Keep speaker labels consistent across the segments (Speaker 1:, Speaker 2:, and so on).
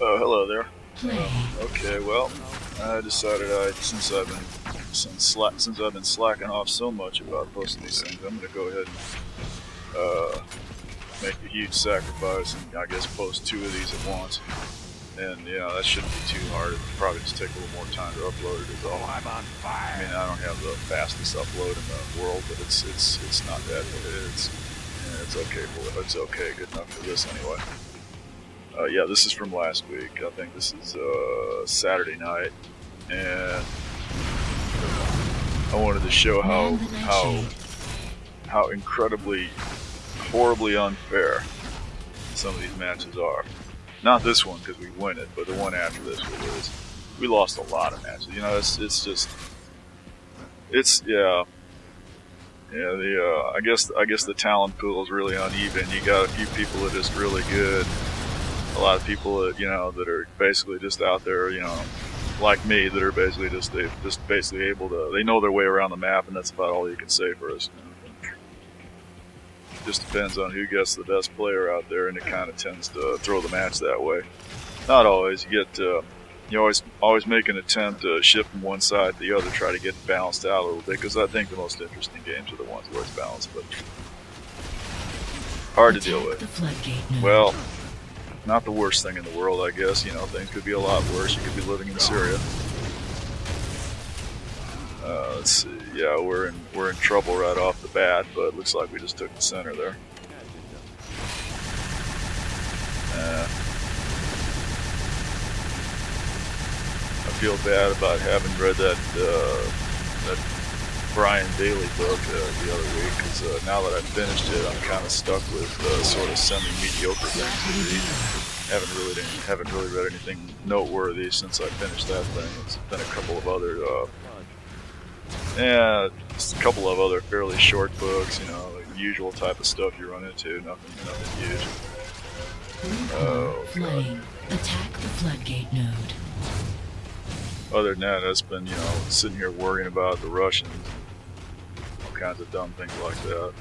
Speaker 1: Hello there. Okay, well, I decided since I've been slacking off so much about posting these things, I'm gonna go ahead and make a huge sacrifice and I guess post 2 of these at once. And that shouldn't be too hard. It'll probably just take a little more time to upload it is all.
Speaker 2: I'm on fire.
Speaker 1: I mean, I don't have the fastest upload in the world, but it's not that. It's okay it's okay, good enough for this anyway. Yeah, this is from last week. I think this is Saturday night, and I wanted to show how incredibly, horribly unfair some of these matches are. Not this one because we win it, but the one after this we lost a lot of matches. I guess the talent pool is really uneven. You got a few people that are just really good. A lot of people that that are basically just out there, like me, that are basically basically able to. They know their way around the map, and that's about all you can say for us. It just depends on who gets the best player out there, and it kind of tends to throw the match that way. Not always. You get you always make an attempt to shift from one side to the other, try to get balanced out a little bit, because I think the most interesting games are the ones where it's balanced, but hard to deal with. Well, not the worst thing in the world, I guess. Things could be a lot worse. You could be living in Syria. Let's see. Yeah, we're in trouble right off the bat, but it looks like we just took the center there. I feel bad about having read that Brian Daly book the other week, because now that I've finished it, I'm kind of stuck with sort of semi-mediocre things to read. Haven't really read anything noteworthy since I finished that thing. It's been a couple of other, just a couple of other fairly short books, the usual type of stuff you run into, nothing huge.
Speaker 3: Flying. Attack the floodgate node.
Speaker 1: Other than that, I've been, sitting here worrying about the Russians. All kinds of dumb things like that.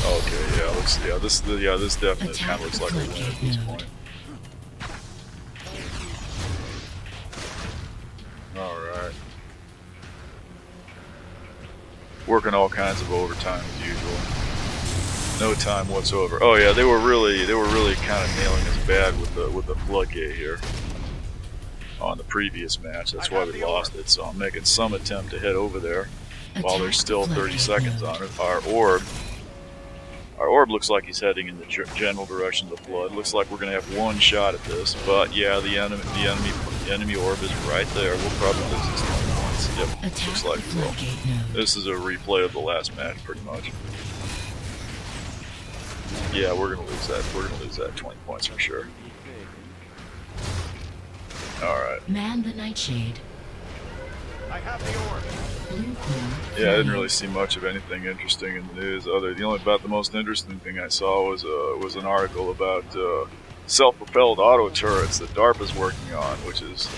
Speaker 1: Okay, this definitely kind of looks like a win at this point. Alright. Working all kinds of overtime as usual. No time whatsoever. Oh yeah, they were really kind of nailing us bad with the floodgate here on the previous match. That's why we lost it. So I'm making some attempt to head over there while there's still 30 seconds on it. Our orb looks like he's heading in the general direction of the flood. Looks like we're gonna have one shot at this, but yeah, the enemy orb is right there. We'll probably lose this 20 points. Yep, looks like we will. This is a replay of the last match, pretty much. Yeah, we're gonna lose that. We're gonna lose that 20 points for sure. All right.
Speaker 3: Man the nightshade.
Speaker 2: I have the orb.
Speaker 1: Yeah, I didn't really see much of anything interesting in the news. The most interesting thing I saw was an article about self-propelled auto turrets that DARPA's working on, which is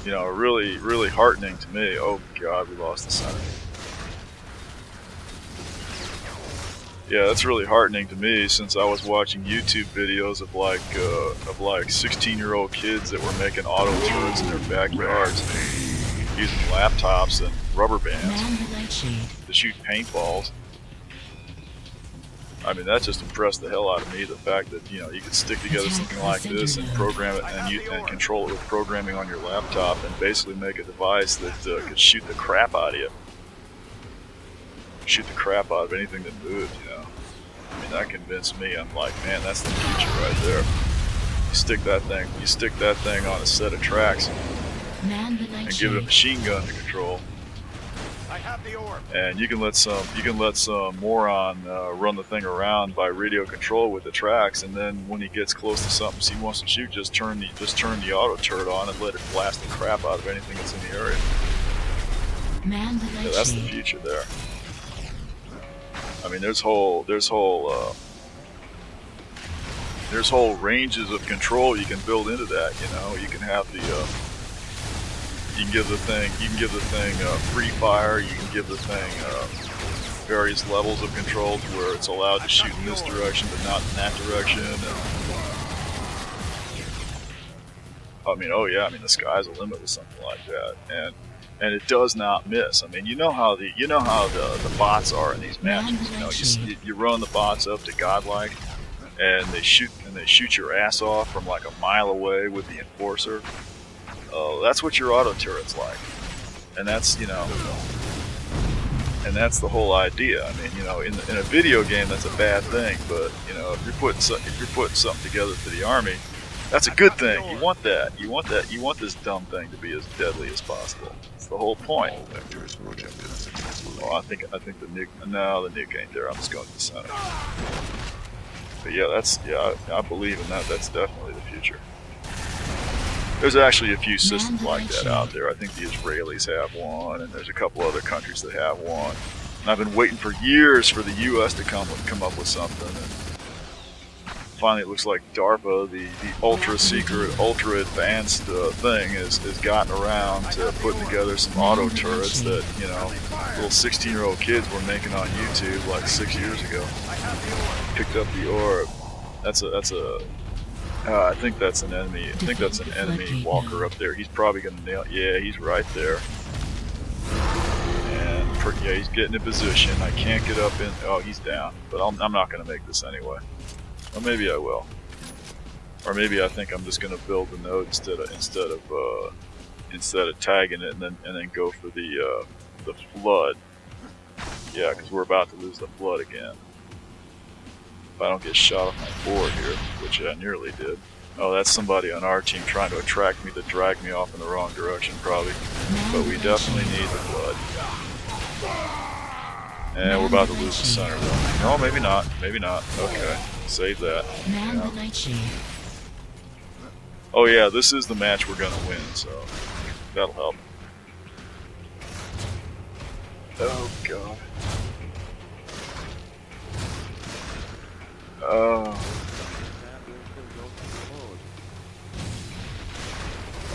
Speaker 1: really heartening to me. Oh God, we lost the center. Yeah, that's really heartening to me, since I was watching YouTube videos of like 16-year-old kids that were making auto turrets in their backyards, using laptops and rubber bands to shoot paintballs. I mean, that just impressed the hell out of me. The fact that you could stick together something like this and program it and control it with programming on your laptop, and basically make a device that could shoot the crap out of you. Shoot the crap out of anything that moved, I mean, that convinced me. I'm like, man, that's the future right there. You stick that thing on a set of tracks and give it a machine gun to control.
Speaker 2: I have the orb. And
Speaker 1: you can let some moron run the thing around by radio control with the tracks, and then when he gets close to something he wants to shoot, just turn the auto turret on and let it blast the crap out of anything that's in the area. Yeah, that's the future there. I mean, there's whole ranges of control you can build into that. You can have you can give the thing free fire. You can give the thing various levels of control to where it's allowed to shoot in this direction but not in that direction. And, I mean, oh yeah, I mean the sky's the limit with something like that, and it does not miss. I mean, you know how the bots are in these matches. You know, you run the bots up to godlike, and they shoot your ass off from like a mile away with the enforcer. That's what your auto turret's like, and that's and that's the whole idea. I mean, you know, in a video game that's a bad thing, but you know, if you're putting something together for the army, that's a good thing. You want that. You want this dumb thing to be as deadly as possible. It's the whole point. Oh, I think the nuke. No, the nuke ain't there. I'm just going to the center. But yeah, I believe in that. That's definitely the future. There's actually a few systems like that out there. I think the Israelis have one, and there's a couple other countries that have one. And I've been waiting for years for the U.S. to come up with something. And finally, it looks like DARPA, the ultra-secret, ultra-advanced thing, has gotten around to putting together some auto turrets that, you know, little 16-year-old kids were making on YouTube like 6 years ago. Picked up the orb. I think that's an enemy. I think that's an enemy walker up there. He's probably gonna nail. Yeah, he's right there. And yeah, he's getting in position. I can't get up in. Oh, he's down. But I'm not gonna make this anyway. Or maybe I will. Or maybe I think I'm just gonna build the node instead of tagging it and then go for the flood. Yeah, because we're about to lose the flood again. If I don't get shot off my board here, which I nearly did. Oh, that's somebody on our team trying to attract me to drag me off in the wrong direction, probably. But we definitely need the flood. And we're about to lose the center, though. No, maybe not. Maybe not. Okay, save that. Yeah. Oh yeah, this is the match we're gonna win, so that'll help. Oh god.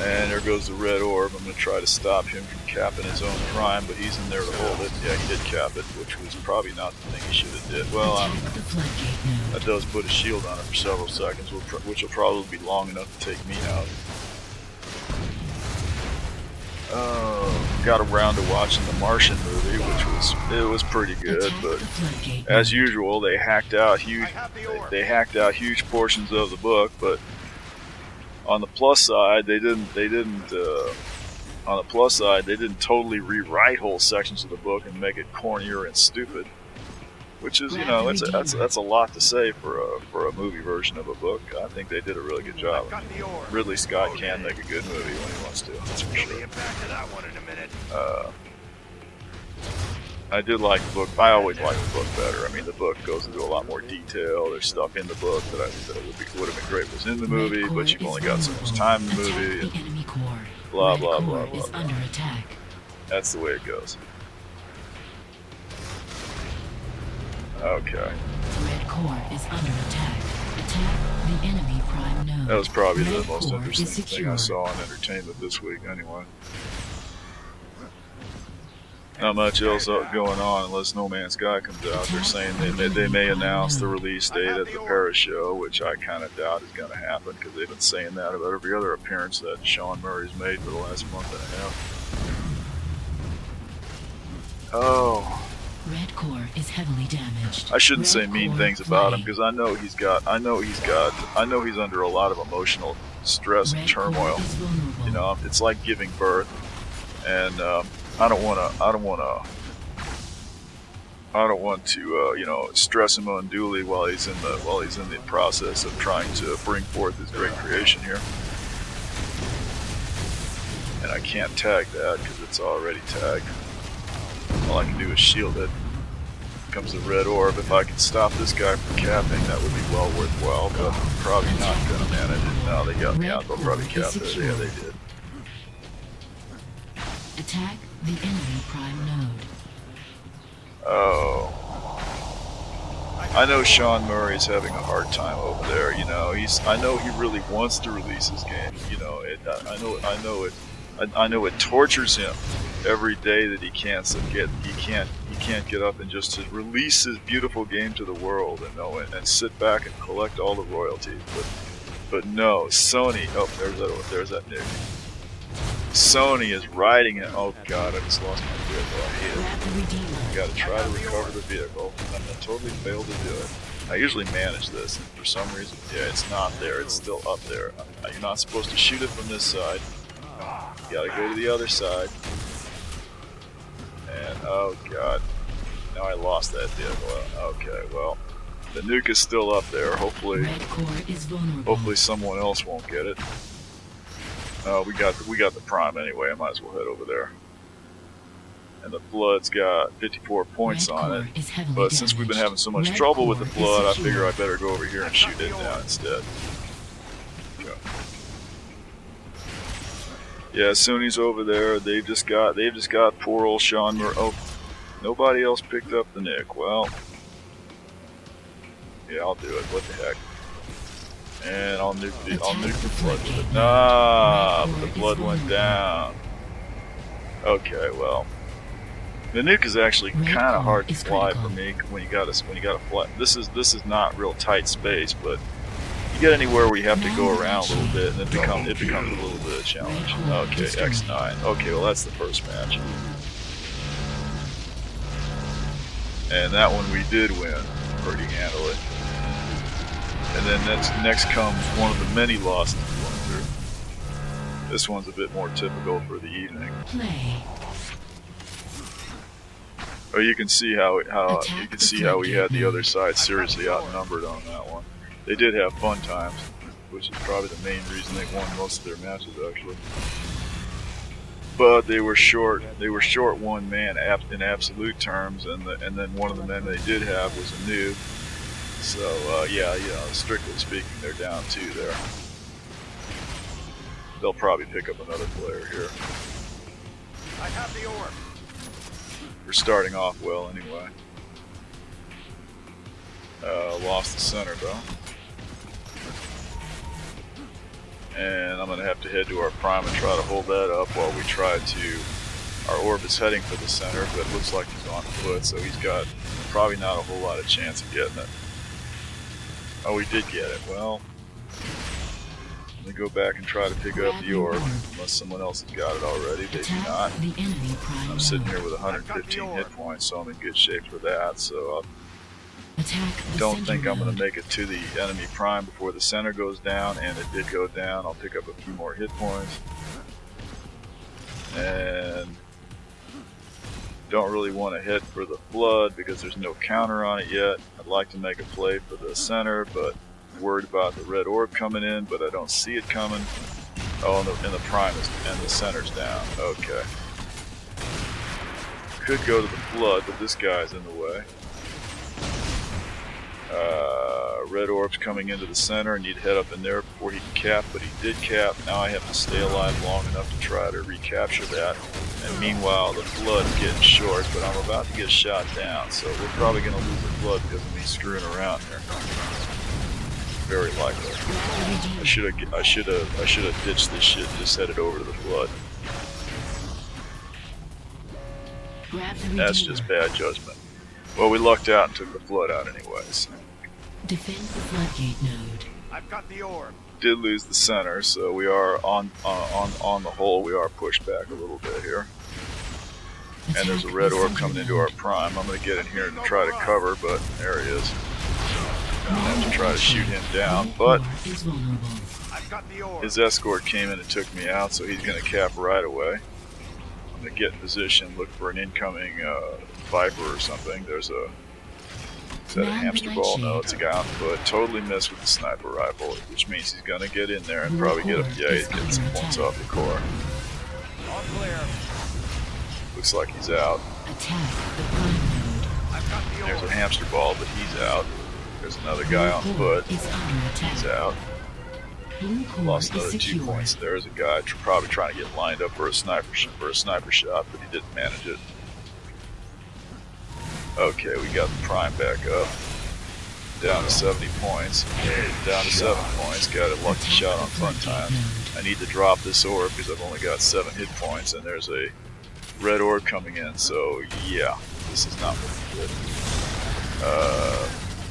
Speaker 1: And there goes the red orb. I'm going to try to stop him from capping his own prime, but he's in there to hold it. Yeah, he did cap it, which was probably not the thing he should have did. Well, that does put a shield on it for several seconds, which will probably be long enough to take me out. Got around to watching the Martian movie, which was pretty good, but as usual, they hacked out huge portions of the book. But on the plus side, they didn't totally rewrite whole sections of the book and make it cornier and stupid. Which is, you know, that's a lot to say for a movie version of a book. I think they did a really good job. Ridley Scott can make a good movie when he wants to. That's for sure. I did like the book. I always like the book better. I mean, the book goes into a lot more detail. There's stuff in the book that would have been great if it was in the movie, but you've only got so much time in the movie. And blah blah blah blah. That's the way it goes. Okay.
Speaker 3: Red core is under attack. Attack the enemy prime node.
Speaker 1: That was probably the most interesting thing I saw in entertainment this week, anyway. Not much else going on unless No Man's Sky comes out. They're saying they may announce the release date at the Paris show, which I kind of doubt is going to happen because they've been saying that about every other appearance that Sean Murray's made for the last month and a half. Oh.
Speaker 3: Red core is heavily damaged.
Speaker 1: I shouldn't say mean things about him because I know he's under a lot of emotional stress and turmoil. You know, it's like giving birth, and I don't want to you know, stress him unduly while he's in the process of trying to bring forth his great creation here. And I can't tag that because it's already tagged. All I can do is shield it. Comes the red orb. If I can stop this guy from capping, that would be well worthwhile, but I'm probably not going to manage it. No, they got me out. They'll probably cap it. Yeah, they did.
Speaker 3: Attack the enemy prime node.
Speaker 1: Oh. I know Sean Murray's having a hard time over there. You know, I know he really wants to release his game. You know, I I know it tortures him every day that he can't get up and just to release his beautiful game to the world and sit back and collect all the royalties. But no, Sony. Oh, there's that nuke. Sony is riding it. Oh god, I just lost my vehicle. I hate it. I gotta try to recover the vehicle, and I totally failed to do it. I usually manage this, and for some reason, yeah, it's not there. It's still up there. You're not supposed to shoot it from this side. You gotta go to the other side. And oh god, now I lost that vehicle. Okay, well, the nuke is still up there. Hopefully someone else won't get it. We got the prime anyway. I might as well head over there. And the Flood's got 54 points on it. But since we've been having so much trouble with the Flood, I figure I better go over here and shoot it down instead. Okay. Yeah, Sony's over there. They've just got poor old Sean Murray. Oh, nobody else picked up the nick. Well, yeah, I'll do it. What the heck? And I'll nuke the Flood with it. Nah, but the Flood went down. Okay, well, the nuke is actually kind of hard to fly for me when you gotta fly. This is not real tight space, but you get anywhere where you have to go around a little bit, and it becomes a little bit of a challenge. Okay, X9. Okay, well that's the first match, and that one we did win pretty handily. And then next comes one of the many losses we went through. This one's a bit more typical for the evening. Oh, you can see how we had the other side seriously outnumbered on that one. They did have fun times, which is probably the main reason they won most of their matches actually. But they were short. They were short one man in absolute terms, and then one of the men they did have was a noob. So, yeah, strictly speaking, they're down 2 there. They'll probably pick up another player here.
Speaker 2: I have the orb.
Speaker 1: We're starting off well anyway. Lost the center though. And I'm going to have to head to our prime and try to hold that up while we try to... Our orb is heading for the center, but it looks like he's on foot, so he's got probably not a whole lot of chance of getting it. Oh, we did get it. Well, let me go back and try to pick up the orb, unless someone else has got it already. They do not. I'm sitting here with 115 hit points, so I'm in good shape for that. So I don't think I'm going to make it to the enemy prime before the center goes down, and it did go down. I'll pick up a few more hit points. And don't really want to hit for the Flood because there's no counter on it yet. I'd like to make a play for the center, but worried about the red orb coming in, but I don't see it coming. Oh, and the prime and the center's down. Okay. Could go to the Flood, but this guy's in the way. Red orb's coming into the center, and he'd head up in there before he can cap, but he did cap. Now I have to stay alive long enough to try to recapture that. And meanwhile, the Flood's getting short, but I'm about to get shot down, so we're probably going to lose the Flood because of me screwing around here. Very likely. I should have ditched this shit and just headed over to the Flood. That's just bad judgment. Well, we lucked out and took the Flood out anyways.
Speaker 3: Defend the floodgate node.
Speaker 2: I've got the orb.
Speaker 1: Did lose the center, so we are on the whole we are pushed back a little bit here. And there's a red orb coming into our prime. I'm going to get in here and try to cover, but there he is. I'm going to have to try to shoot him down, but his escort came in and took me out, so he's going to cap right away. I'm going to get in position, look for an incoming Viper or something. There's a... Is that a hamster ball? No, it's a guy on foot. Totally missed with the sniper rifle, which means he's going to get in there and probably get him. Yeah, he's getting some points off the core.
Speaker 2: All clear.
Speaker 1: Looks like he's out. There's a hamster ball, but he's out. There's another guy on foot. He's out. Lost another 2 points. There's a guy probably trying to get lined up for a sniper shot, but he didn't manage it. Okay, we got the prime back up. Down to 70 points. Down to 7 points. Got a lucky shot on fun time. I need to drop this orb because I've only got 7 hit points, and there's a red orb coming in. So yeah, this is not looking good.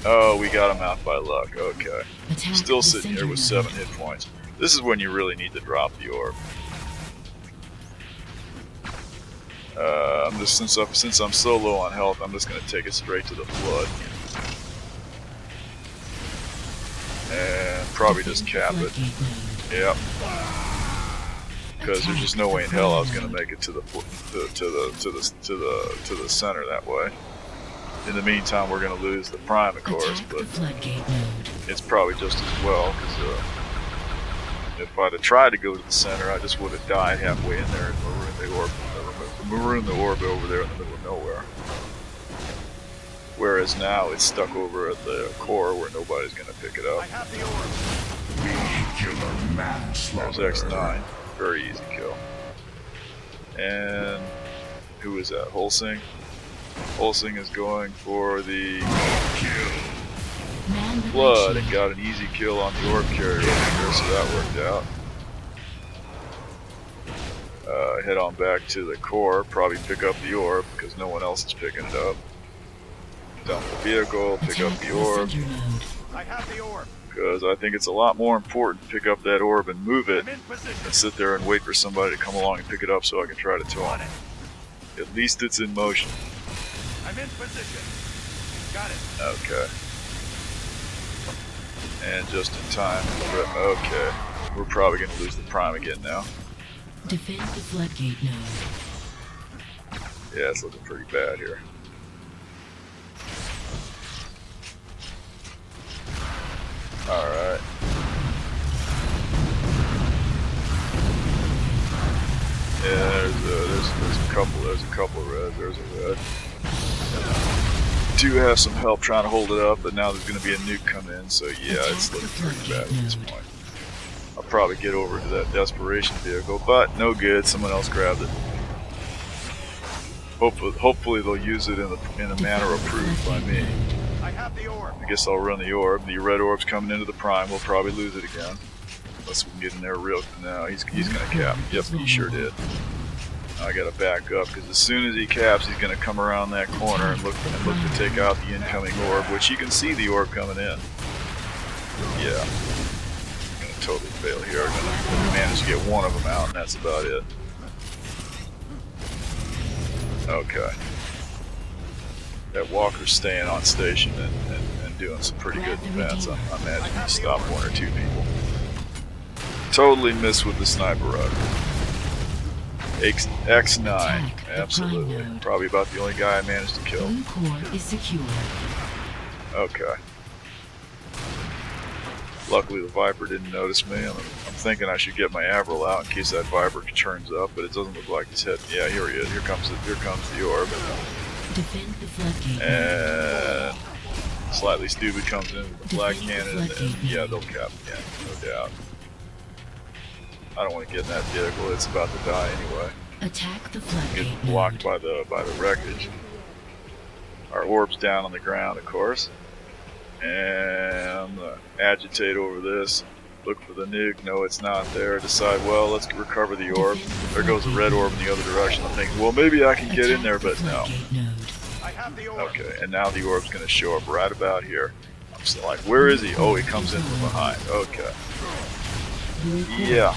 Speaker 1: Oh, we got him out by luck. Okay. Still sitting here with 7 hit points. This is when you really need to drop the orb. Since I'm so low on health, I'm just going to take it straight to the flood. And probably just cap it. Yep. Because there's just no way in hell I was going to make it to the center that way. In the meantime, we're going to lose the prime, of course, but it's probably just as well, because if I'd have tried to go to the center, I just would have died halfway in there and marooned the orb over there in the middle of nowhere. Whereas now it's stuck over at the core where nobody's going to pick it up.
Speaker 2: I have the orb.
Speaker 1: There's X9. Very easy kill. And who is that? Holsing? Holsing is going for the flood and got an easy kill on the orb carrier over here, so that worked out. Head on back to the core, probably pick up the orb because no one else is picking it up. Dump the vehicle, pick up the orb.
Speaker 2: I have the orb.
Speaker 1: Because I think it's a lot more important to pick up that orb and move it
Speaker 2: I'm in position.
Speaker 1: than sit there and wait for somebody to come along and pick it up so I can try to tow on it. At least it's in motion.
Speaker 2: I'm in position. Got it.
Speaker 1: Okay. And just in time. Okay. We're probably going to lose the prime again now.
Speaker 3: Defend the floodgate node.
Speaker 1: Yeah, it's looking pretty bad here. Alright. Yeah, there's a couple of reds. There's a red. Do have some help trying to hold it up, but now there's going to be a nuke come in, so yeah, it's looking pretty bad at this point. I'll probably get over to that desperation vehicle, but no good. Someone else grabbed it. Hopefully they'll use it in a manner approved by me.
Speaker 2: I have the orb.
Speaker 1: I guess I'll run the orb. The red orb's coming into the prime. We'll probably lose it again. Unless we can get in there real... No, he's going to cap. Yep, he sure did. I got to back up, because as soon as he caps, he's going to come around that corner and look to take out the incoming orb, which you can see the orb coming in. Yeah. I'm going to totally fail here. I'm going to manage to get one of them out, and that's about it. Okay. That walker's staying on station and doing some pretty good defense. I imagine he stopped 1 or 2 people. Totally missed with the sniper rifle. X9, absolutely. Probably about the only guy I managed to kill.
Speaker 3: Core is secure.
Speaker 1: Okay. Luckily the Viper didn't notice me. I'm thinking I should get my Avril out in case that Viper turns up, but it doesn't look like it's hit. Yeah, here he is. Here comes the orb.
Speaker 3: Defend the floodgate.
Speaker 1: And Slightly Stupid comes in with the black cannon, and yeah, they'll cap again, no doubt. I don't want to get in that vehicle, it's about to die anyway.
Speaker 3: Attack the floodgate.
Speaker 1: Get blocked by the wreckage. Our orb's down on the ground, of course. And I'm gonna agitate over this. Look for the nuke. No, it's not there. Decide, well, let's recover the orb. There goes the red orb in the other direction. I'm thinking, well, maybe I can get in there, but no.
Speaker 2: I have the orb.
Speaker 1: Okay, and now the orb's going to show up right about here. I'm still like, where is he? Oh, he comes in from behind. Okay. Yeah.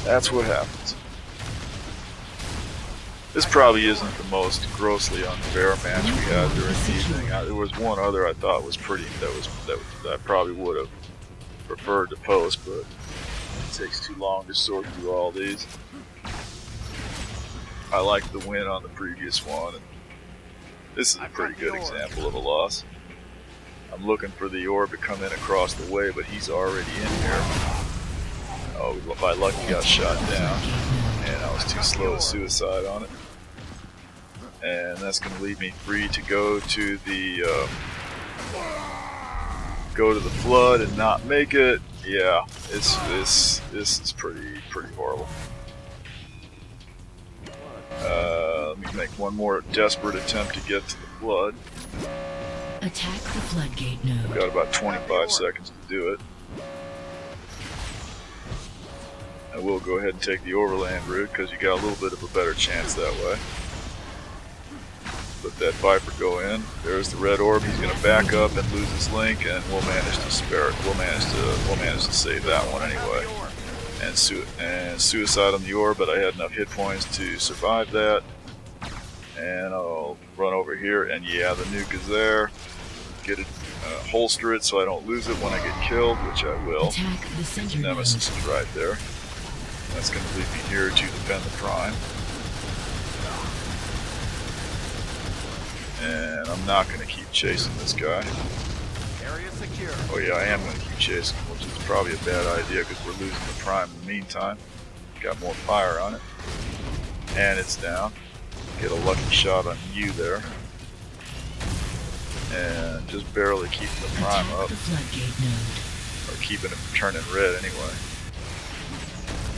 Speaker 1: That's what happens. This probably isn't the most grossly unfair match we had during the evening. There was one other I thought was pretty, that I probably would have preferred to post, but it takes too long to sort through all these. I liked the win on the previous one, and this is a pretty good example of a loss. I'm looking for the orb to come in across the way, but he's already in here. Oh, by luck he got shot down, and I was too slow to suicide on it. And that's going to leave me free to go to the flood and not make it. Yeah, this is pretty horrible. Let me make one more desperate attempt to get to the flood.
Speaker 3: Attack the floodgate node.
Speaker 1: Got about 25 seconds to do it. I will go ahead and take the overland route because you got a little bit of a better chance that way. Let that Viper go in. There's the red orb. He's going to back up and lose his link, and we'll manage to spare it. We'll manage to save that one anyway. And suicide on the orb, but I had enough hit points to survive that. And I'll run over here, and yeah, the nuke is there. Get it, holster it so I don't lose it when I get killed, which I will.
Speaker 3: Attack the center
Speaker 1: Nemesis
Speaker 3: node.
Speaker 1: is right there. That's going to leave me here to defend the prime. And I'm not going to keep chasing this guy.
Speaker 2: Area secure.
Speaker 1: Oh yeah, I am going to keep chasing him, which is probably a bad idea because we're losing the prime in the meantime. Got more fire on it. And it's down. Get a lucky shot on you there. And just barely keeping the prime
Speaker 3: Attack
Speaker 1: up.
Speaker 3: the floodgate node.
Speaker 1: Or keeping it from turning red anyway.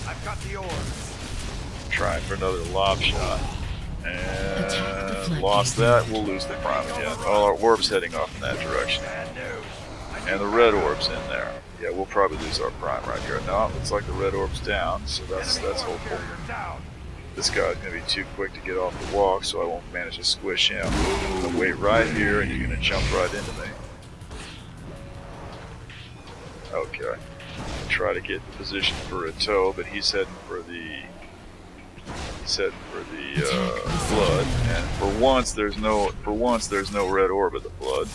Speaker 2: I've got the orb.
Speaker 1: Trying for another lob shot.
Speaker 3: Attack the
Speaker 1: And
Speaker 3: floodgate
Speaker 1: lost that. We'll lose the prime again. Oh, our orb's heading off in that direction.
Speaker 2: Bad news.
Speaker 1: And the red orb's in there. Yeah, we'll probably lose our prime right here. No, it looks like the red orb's down, so that's hopeful.
Speaker 2: Carrier down.
Speaker 1: This guy's going to be too quick to get off the walk, so I won't manage to squish him. I'm going to wait right here, and you're going to jump right into me. Okay. Try to get the position for a tow, but he's heading for the flood. And for once, there's no red orb at the flood.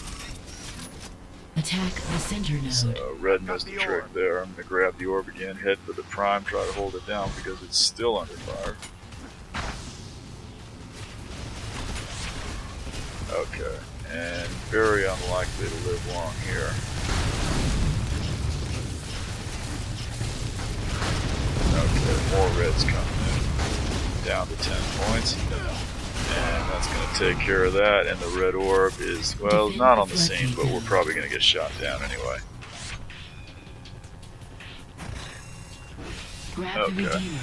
Speaker 3: Attack the center node.
Speaker 1: So red missed the trick there. I'm going to grab the orb again, head for the prime, try to hold it down because it's still under fire. Okay, and very unlikely to live long here. Okay, more reds coming in. Down to 10 points. And that's going to take care of that. And the red orb is, well, not on the scene, but we're probably going to get shot down anyway.
Speaker 3: Grab the
Speaker 1: Okay.
Speaker 3: redeemer.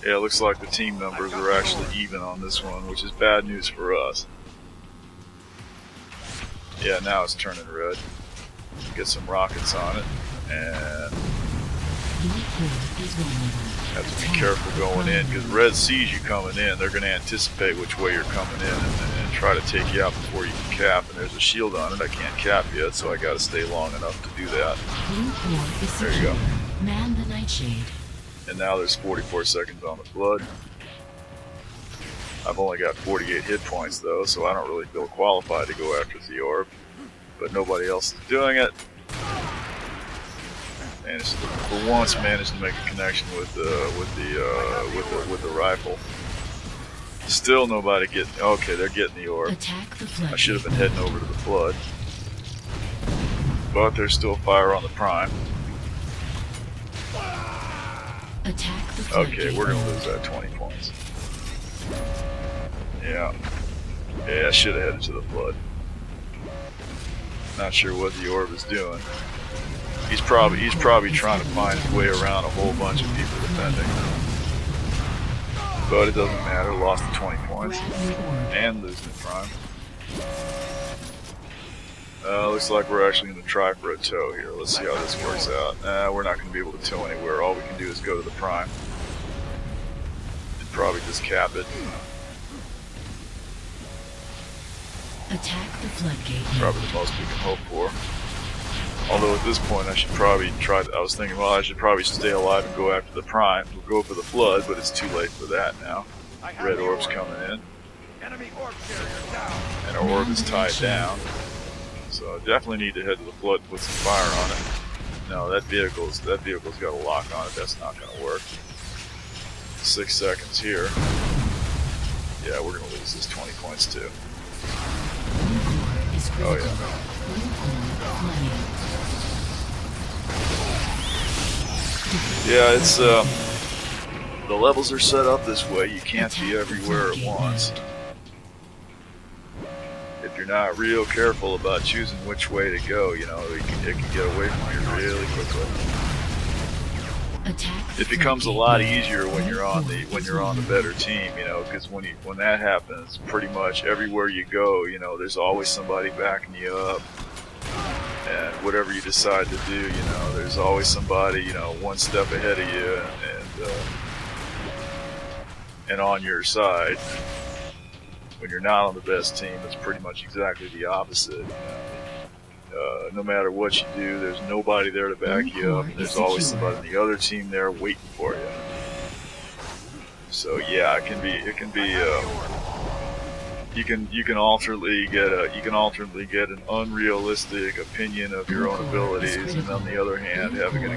Speaker 1: Yeah, it looks like the team numbers are actually even on this one, which is bad news for us. Yeah, now it's turning red. Get some rockets on it, and
Speaker 3: Unit 4 is vulnerable.
Speaker 1: have to be careful going in, because red sees you coming in. They're going to anticipate which way you're coming in and try to take you out before you can cap, and there's a shield on it. I can't cap yet, so I got to stay long enough to do that.
Speaker 3: Unit 4 is
Speaker 1: There you
Speaker 3: secure.
Speaker 1: go.
Speaker 3: Man the nightshade.
Speaker 1: And now there's 44 seconds on the flood. I've only got 48 hit points though, so I don't really feel qualified to go after the orb. But nobody else is doing it. Managed to, for once, managed to make a connection with the rifle. Still nobody getting. Okay, they're getting the orb.
Speaker 3: Attack the floodgate.
Speaker 1: I should have been heading over to the flood, but there's still fire on the prime.
Speaker 3: Attack the floodgate.
Speaker 1: Okay, we're gonna lose that 20 points. Yeah. Yeah, I should have headed to the flood. Not sure what the orb is doing. He's probably trying to find his way around a whole bunch of people defending. But it doesn't matter, lost the 20 points.
Speaker 3: Grab the orb.
Speaker 1: And losing the prime. Looks like we're actually going to try for a tow here. Let's see how this works out. We're not going to be able to tow anywhere. All we can do is go to the prime. And probably just cap it.
Speaker 3: Attack the floodgate.
Speaker 1: Probably the most we can hope for. Although at this point I should probably try, I was thinking, well, I should probably stay alive and go after the prime. We'll go for the flood, but it's too late for that now.
Speaker 2: I have
Speaker 1: Red
Speaker 2: the
Speaker 1: orb's
Speaker 2: orb.
Speaker 1: coming in,
Speaker 2: Enemy orb carrier down.
Speaker 1: and our orb is tied down. So I definitely need to head to the flood and put some fire on it. No, that vehicle's got a lock on it. That's not going to work. 6 seconds here. Yeah, we're going to lose this 20 points too.
Speaker 3: Is
Speaker 1: Oh
Speaker 3: critical.
Speaker 1: yeah. Yeah, it's the levels are set up this way. You can't be everywhere at once. If you're not real careful about choosing which way to go, you know, it can get away from you really quickly.
Speaker 3: Attack
Speaker 1: it becomes a lot easier when you're on the better team, you know, because when that happens, pretty much everywhere you go, you know, there's always somebody backing you up, and whatever you decide to do, you know, there's always somebody, you know, one step ahead of you and on your side. When you're not on the best team, it's pretty much exactly the opposite. You know? No matter what you do, there's nobody there to back you up. There's always somebody on the other team there waiting for you. So yeah, it can be. You can alternately get an unrealistic opinion of your own abilities, and on the other hand, have an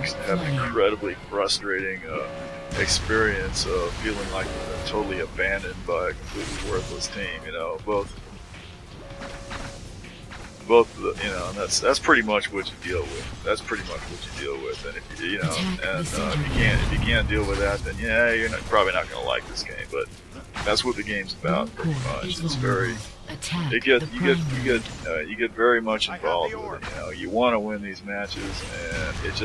Speaker 1: incredibly frustrating experience of feeling like you've been totally abandoned by a completely worthless team. You know, both you know, and that's pretty much what you deal with. That's pretty much what you deal with. And if you know, and if you can't deal with that, then yeah, you're probably not going to like this game. But that's what the game's about, pretty much. It's very you get very much involved with it. You know, you want to win these matches, and it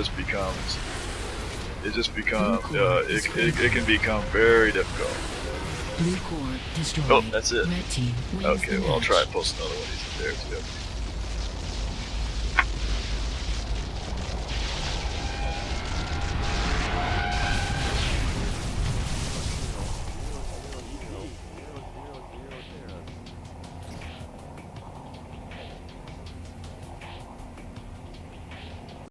Speaker 1: can become very difficult. Oh, that's it. Okay, well, I'll try to post another one of these in there too.